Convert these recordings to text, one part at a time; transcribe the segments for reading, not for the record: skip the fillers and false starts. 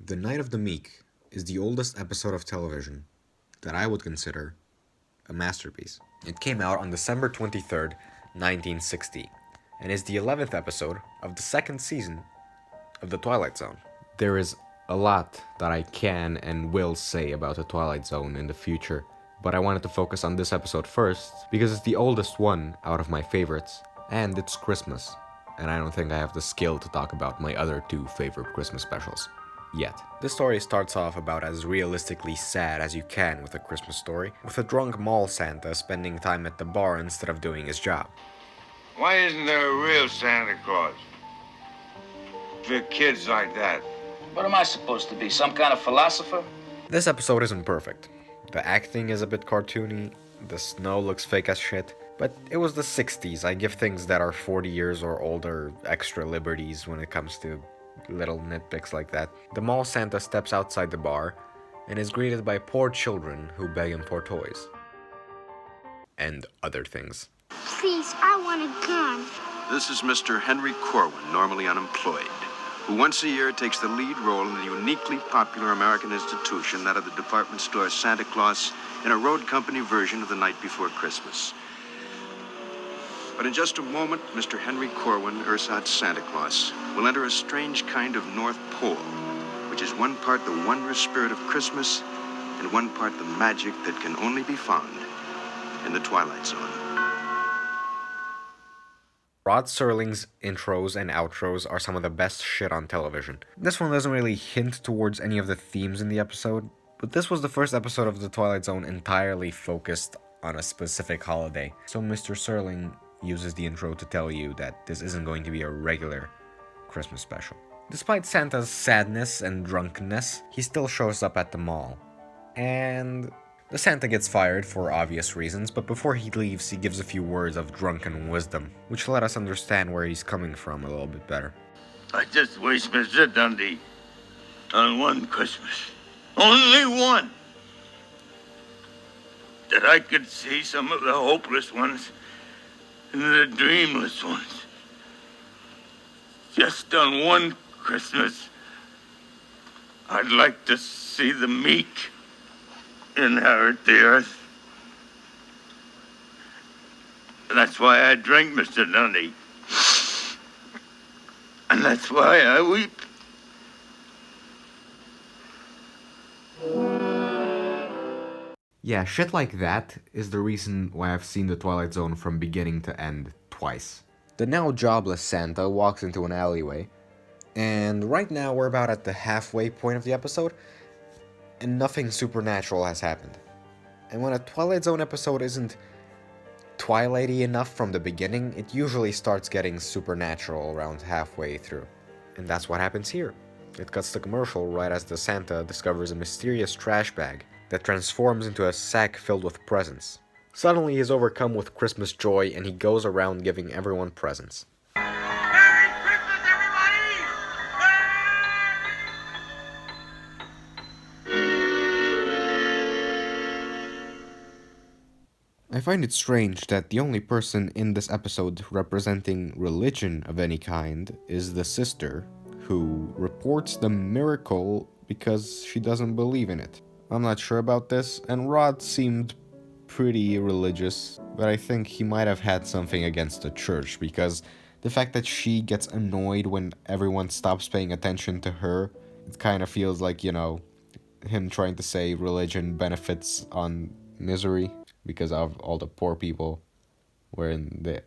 The Night of the Meek is the oldest episode of television that I would consider a masterpiece. It came out on December 23rd, 1960, and is the 11th episode of the second season of The Twilight Zone. There is a lot that I can and will say about The Twilight Zone in the future, but I wanted to focus on this episode first because it's the oldest one out of my favorites, and it's Christmas, and I don't think I have the skill to talk about my other two favorite Christmas specials yet. This story starts off about as realistically sad as you can with a Christmas story, with a drunk mall Santa spending time at the bar instead of doing his job. Why isn't there a real Santa Claus? For kids like that. What am I supposed to be, some kind of philosopher? This episode isn't perfect. The acting is a bit cartoony, the snow looks fake as shit, but it was the 60s. I give things that are 40 years or older extra liberties when it comes to little nitpicks like that. The mall Santa steps outside the bar and is greeted by poor children who beg him for toys. And other things. Please, I want a gun. This is Mr. Henry Corwin, normally unemployed, who once a year takes the lead role in the uniquely popular American institution, that of the department store Santa Claus, in a road company version of The Night Before Christmas. But in just a moment, Mr. Henry Corwin, ersatz Santa Claus, will enter a strange kind of North Pole, which is one part the wondrous spirit of Christmas and one part the magic that can only be found in the Twilight Zone. Rod Serling's intros and outros are some of the best shit on television. This one doesn't really hint towards any of the themes in the episode, but this was the first episode of The Twilight Zone entirely focused on a specific holiday. So Mr. Serling uses the intro to tell you that this isn't going to be a regular Christmas special. Despite Santa's sadness and drunkenness, he still shows up at the mall. And the Santa gets fired for obvious reasons, but before he leaves, he gives a few words of drunken wisdom, which let us understand where he's coming from a little bit better. I just wish, Mr. Dundee, on one Christmas, only one, that I could see some of the hopeless ones and the dreamless ones. Just on one Christmas, I'd like to see the meek inherit the earth. That's why I drink, Mr. Dundee. And that's why I weep. Yeah, shit like that is the reason why I've seen The Twilight Zone from beginning to end twice. The now jobless Santa walks into an alleyway, and right now we're about at the halfway point of the episode, and nothing supernatural has happened. And when a Twilight Zone episode isn't Twilighty enough from the beginning, it usually starts getting supernatural around halfway through. And that's what happens here. It cuts to commercial right as the Santa discovers a mysterious trash bag that transforms into a sack filled with presents. Suddenly he is overcome with Christmas joy and he goes around giving everyone presents. Merry Christmas, everybody! I find it strange that the only person in this episode representing religion of any kind is the sister, who reports the miracle because she doesn't believe in it. I'm not sure about this, and Rod seemed pretty religious, but I think he might have had something against the church, because the fact that she gets annoyed when everyone stops paying attention to her, it kind of feels like, you know, him trying to say religion benefits on misery because of all the poor people wherein the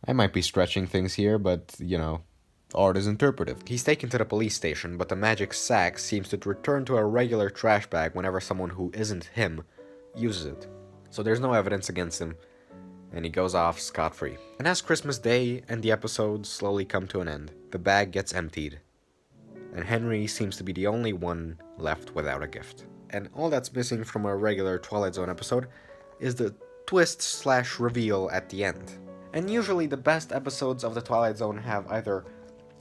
I might be stretching things here, but you know, art is interpretive. He's taken to the police station, but the magic sack seems to return to a regular trash bag whenever someone who isn't him uses it. So there's no evidence against him, and he goes off scot-free. And as Christmas Day and the episodes slowly come to an end, the bag gets emptied, and Henry seems to be the only one left without a gift. And all that's missing from a regular Twilight Zone episode is the twist/reveal at the end. And usually the best episodes of the Twilight Zone have either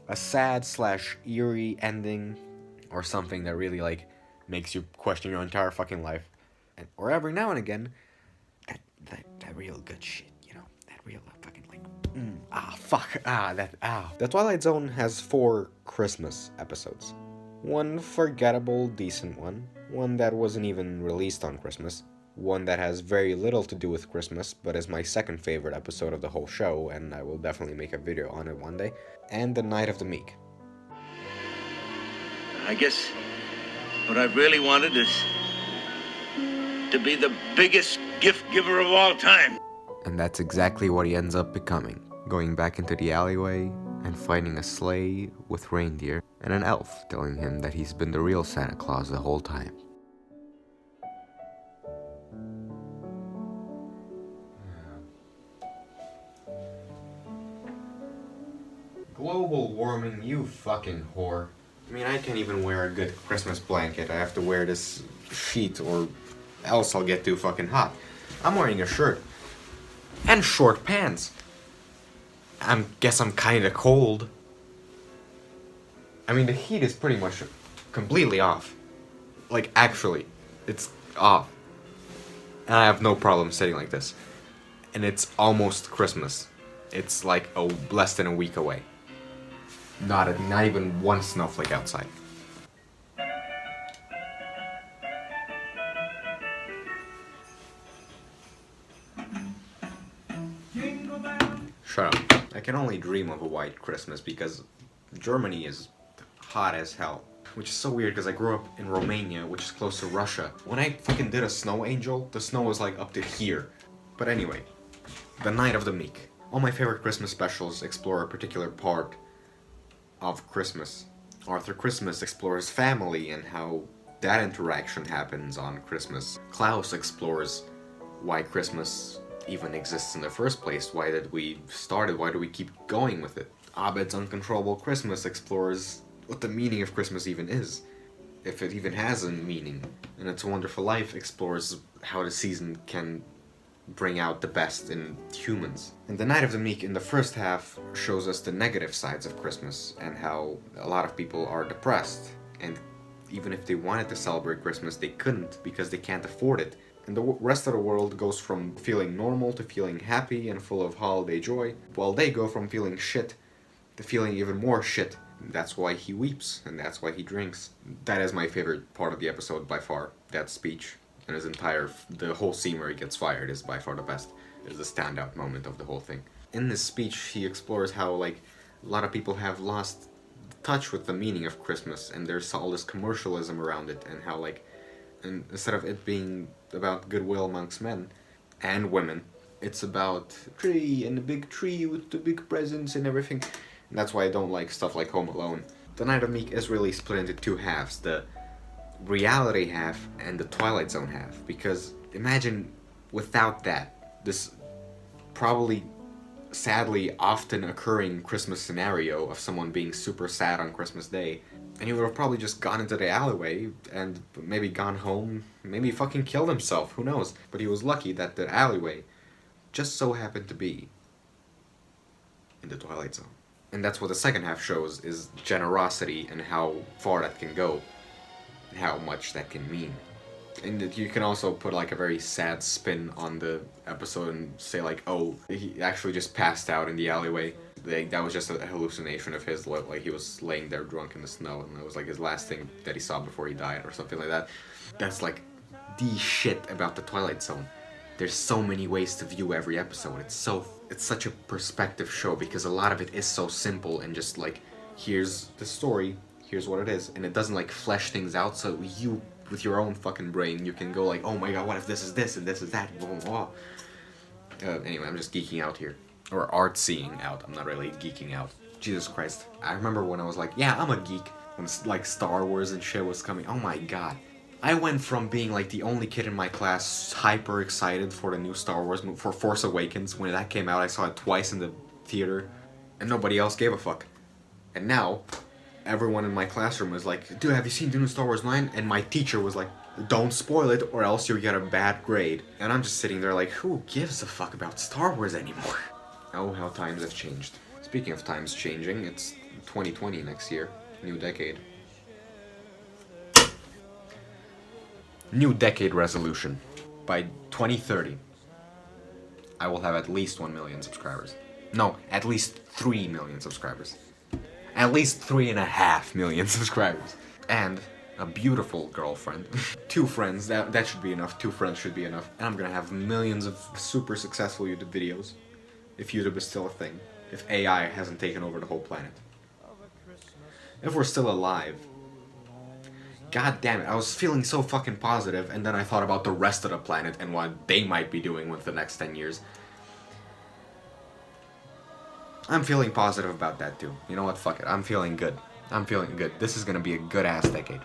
a sad/eerie ending or something that really like makes you question your entire fucking life, and or every now and again that real good shit, you know, that real fucking like The Twilight Zone has 4 Christmas episodes. One forgettable, decent one. One that wasn't even released on Christmas. One that has very little to do with Christmas, but is my second favorite episode of the whole show, and I will definitely make a video on it one day. And The Night of the Meek. I guess what I really wanted is to be the biggest gift giver of all time. And that's exactly what he ends up becoming. Going back into the alleyway and finding a sleigh with reindeer and an elf telling him that he's been the real Santa Claus the whole time. Global warming, you fucking whore. I mean, I can't even wear a good Christmas blanket. I have to wear this sheet or else I'll get too fucking hot. I'm wearing a shirt. And short pants. Guess I'm kinda cold. I mean, the heat is pretty much completely off. Like, actually, it's off. And I have no problem sitting like this. And it's almost Christmas. It's like less than a week away. Not even one snowflake outside. Shut up. I can only dream of a white Christmas because Germany is hot as hell. Which is so weird because I grew up in Romania, which is close to Russia. When I fucking did a snow angel, the snow was like up to here. But anyway, The Night of the Meek. All my favorite Christmas specials explore a particular part of Christmas. Arthur Christmas explores family and how that interaction happens on Christmas. Klaus explores why Christmas even exists in the first place. Why did we start it? Why do we keep going with it? Abed's Uncontrollable Christmas explores what the meaning of Christmas even is, if it even has a meaning. And It's a Wonderful Life explores how the season can bring out the best in humans. And The Night of the Meek in the first half shows us the negative sides of Christmas and how a lot of people are depressed, and even if they wanted to celebrate Christmas they couldn't because they can't afford it. And the rest of the world goes from feeling normal to feeling happy and full of holiday joy, while they go from feeling shit to feeling even more shit. That's why he weeps, and that's why he drinks. That is my favorite part of the episode by far, that speech. And the whole scene where he gets fired is by far the best. It's the standout moment of the whole thing. In this speech, he explores how, like, a lot of people have lost touch with the meaning of Christmas, and there's all this commercialism around it, and how, like, and instead of it being about goodwill amongst men and women, it's about tree and the big tree with the big presents and everything. And that's why I don't like stuff like Home Alone. The Night of Meek is really split into two halves, the reality half and the Twilight Zone half, because imagine without that, this probably sadly often occurring Christmas scenario of someone being super sad on Christmas Day, and he would have probably just gone into the alleyway and maybe gone home, maybe fucking killed himself, who knows. But he was lucky that the alleyway just so happened to be in the Twilight Zone. And that's what the second half shows, is generosity and how far that can go, and how much that can mean. And you can also put like a very sad spin on the episode and say like, oh, he actually just passed out in the alleyway. That was just a hallucination of his, like he was laying there drunk in the snow, and that was like his last thing that he saw before he died or something like that. That's like the shit about the Twilight Zone. There's so many ways to view every episode. It's such a perspective show because a lot of it is so simple and just like, here's the story, here's what it is, and it doesn't like flesh things out, so you, with your own fucking brain, you can go like, oh my god, what if this is this and this is that, blah blah blah. Anyway, I'm just geeking out here. Or artseeing out, I'm not really geeking out. Jesus Christ. I remember when I was like, yeah, I'm a geek, when like Star Wars and shit was coming. Oh my god. I went from being like the only kid in my class hyper excited for the new Star Wars movie, for Force Awakens. When that came out, I saw it twice in the theater, and nobody else gave a fuck. And now, everyone in my classroom was like, dude, have you seen the new Star Wars 9? And my teacher was like, don't spoil it or else you'll get a bad grade. And I'm just sitting there like, who gives a fuck about Star Wars anymore? Oh, how times have changed. Speaking of times changing, it's 2020 next year. New decade. New decade resolution. By 2030, I will have at least 1 million subscribers. No, at least 3 million subscribers. At least 3.5 million subscribers. and a beautiful girlfriend. 2 friends, that should be enough. 2 friends should be enough. And I'm gonna have millions of super successful YouTube videos. If YouTube is still a thing. If AI hasn't taken over the whole planet. If we're still alive. God damn it, I was feeling so fucking positive, and then I thought about the rest of the planet and what they might be doing with the next 10 years. I'm feeling positive about that too. You know what, fuck it, I'm feeling good. I'm feeling good. This is gonna be a good-ass decade.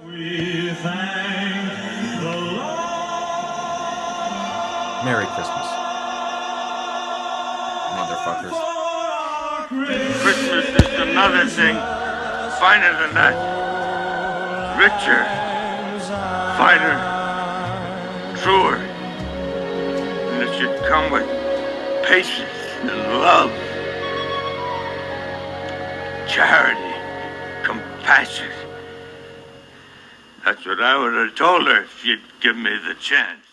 We thank the Lord. Merry Christmas. Motherfuckers. Christmas is another thing finer than that. Richer, finer, truer. And it should come with patience and love, charity, compassion. That's what I would have told her if she'd give me the chance.